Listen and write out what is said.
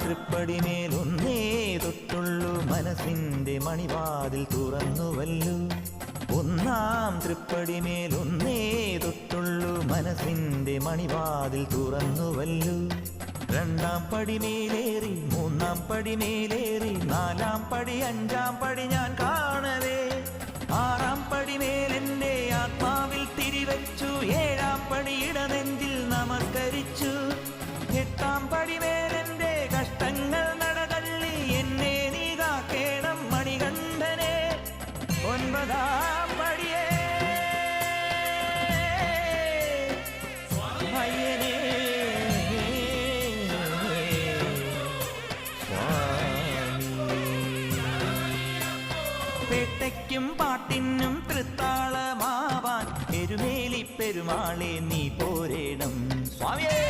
തൃപ്പടിമേലൊന്നേ തൊട്ടുള്ളൂ മനസ്സിന്റെ മണിവാതിൽ തുറന്നുവല്ലോ. ഒന്നാം തൃപ്പടിമേലൊന്നേ തൊട്ടുള്ളൂ മനസ്സിന്റെ മണിവാതിൽ തുറന്നുവല്ലോ. രണ്ടാം പടിമേലേറി മൂന്നാം പടിമേലേറി നാലാം പടി അഞ്ചാം പടി ഞാൻ കാണവേ. ആറാം പടിമേലെന്റെ ആത്മാവിൽ തിരിവച്ചു. ഏഴാം പടി ഇടനെഞ്ചിൽ നമസ്കരിച്ചു. എട്ടാം പടിമേലെന്റെ കഷ്ടങ്ങൾ നടതള്ളി എന്നെ നീ കാക്കേണം മണികണ്ഠനെ. ഒൻപതാം പടിയേ അയ്യനേ പേട്ടയ്ക്കും പാട്ടിനും തൃത്താളമാവാൻ എരുമേലി പെരുമാളെ നീ പോരേണം സ്വാമിയേ.